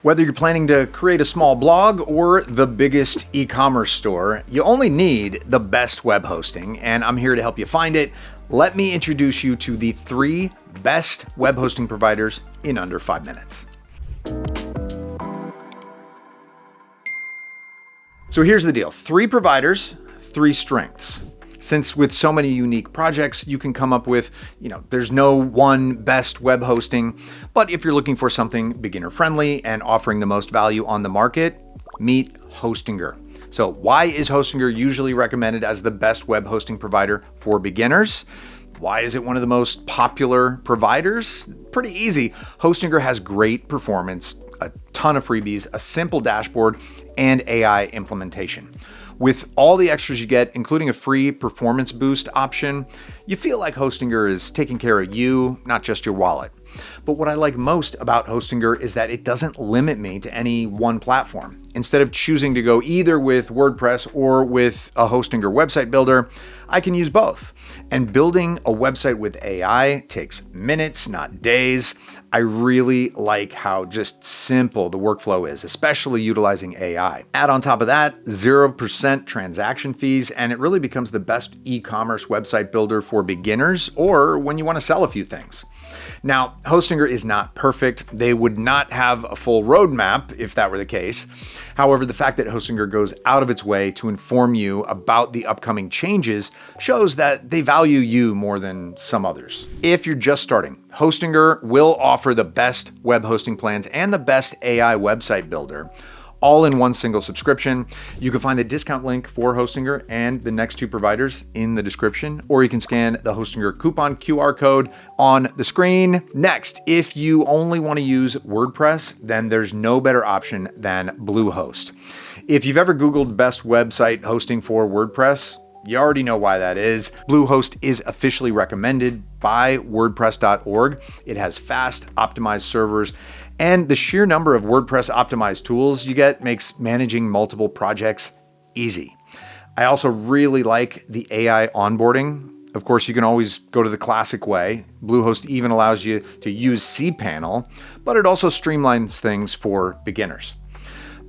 Whether you're planning to create a small blog or the biggest e-commerce store, you only need the best web hosting, and I'm here to help you find it. Let me introduce you to the 3 best web hosting providers in under 5 minutes. So here's the deal. 3 providers, 3 strengths. Since with so many unique projects, you can come up with, there's no one best web hosting, but if you're looking for something beginner friendly and offering the most value on the market, meet Hostinger. So why is Hostinger usually recommended as the best web hosting provider for beginners? Why is it one of the most popular providers? Pretty easy. Hostinger has great performance, a ton of freebies, a simple dashboard, and AI implementation. With all the extras you get, including a free performance boost option, you feel like Hostinger is taking care of you, not just your wallet. But what I like most about Hostinger is that it doesn't limit me to any one platform. Instead of choosing to go either with WordPress or with a Hostinger website builder, I can use both. And building a website with AI takes minutes, not days. I really like how just simple the workflow is, especially utilizing AI. Add on top of that, 0% transaction fees, and it really becomes the best e-commerce website builder for beginners or when you want to sell a few things. Now, Hostinger is not perfect. They would not have a full roadmap if that were the case. However, the fact that Hostinger goes out of its way to inform you about the upcoming changes shows that they value you more than some others. If you're just starting, Hostinger will offer the best web hosting plans and the best AI website builder, all in one single subscription. You can find the discount link for Hostinger and the next 2 providers in the description, or you can scan the Hostinger coupon QR code on the screen. Next, if you only want to use WordPress, then there's no better option than Bluehost. If you've ever Googled best website hosting for WordPress, you already know why that is. Bluehost is officially recommended by WordPress.org. It has fast, optimized servers, and the sheer number of WordPress optimized tools you get makes managing multiple projects easy. I also really like the AI onboarding. Of course, you can always go to the classic way. Bluehost even allows you to use cPanel, but it also streamlines things for beginners.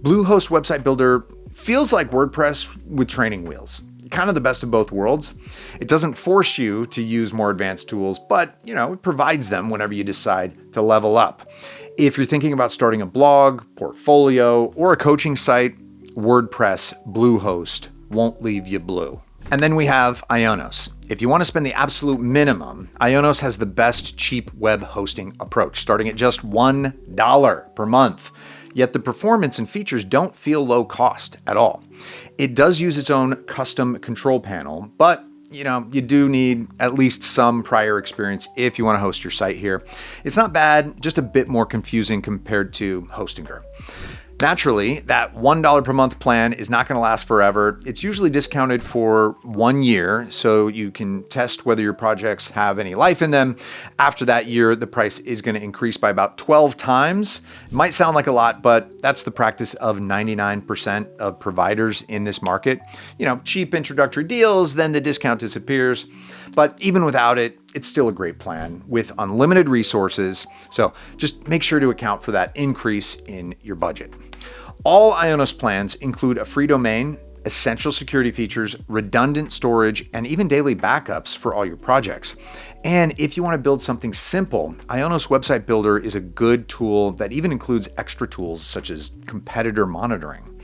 Bluehost Website Builder feels like WordPress with training wheels. Kind of the best of both worlds. It doesn't force you to use more advanced tools, but it provides them whenever you decide to level up. If you're thinking about starting a blog, portfolio, or a coaching site, WordPress Bluehost won't leave you blue. And then we have IONOS. If you want to spend the absolute minimum, IONOS has the best cheap web hosting approach, starting at just $1 per month. Yet the performance and features don't feel low cost at all. It does use its own custom control panel, but you do need at least some prior experience if you want to host your site here. It's not bad, just a bit more confusing compared to Hostinger. Naturally, that $1 per month plan is not going to last forever. It's usually discounted for 1 year, so you can test whether your projects have any life in them. After that year, the price is going to increase by about 12 times. It might sound like a lot, but that's the practice of 99% of providers in this market. Cheap introductory deals, then the discount disappears. But even without it, it's still a great plan with unlimited resources. So just make sure to account for that increase in your budget. All IONOS plans include a free domain, essential security features, redundant storage, and even daily backups for all your projects. And if you want to build something simple, IONOS Website Builder is a good tool that even includes extra tools such as competitor monitoring.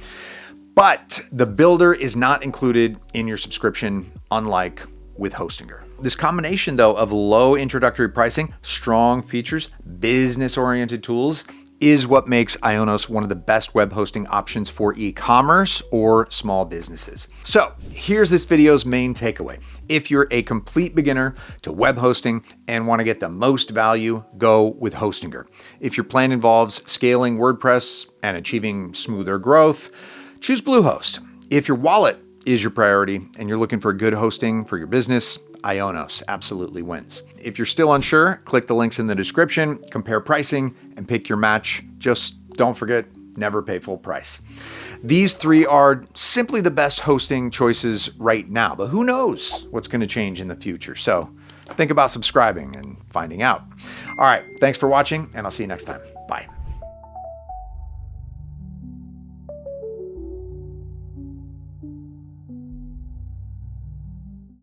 But the builder is not included in your subscription, unlike with Hostinger. This combination, though, of low introductory pricing, strong features, business-oriented tools, is what makes IONOS one of the best web hosting options for e-commerce or small businesses. So here's this video's main takeaway. If you're a complete beginner to web hosting and want to get the most value, go with Hostinger. If your plan involves scaling WordPress and achieving smoother growth, choose Bluehost. If your wallet is your priority and you're looking for good hosting for your business, IONOS absolutely wins. If you're still unsure, click the links in the description, compare pricing, and pick your match. Just don't forget, never pay full price. These 3 are simply the best hosting choices right now, but who knows what's going to change in the future. So think about subscribing and finding out. All right, thanks for watching, and I'll see you next time. Bye.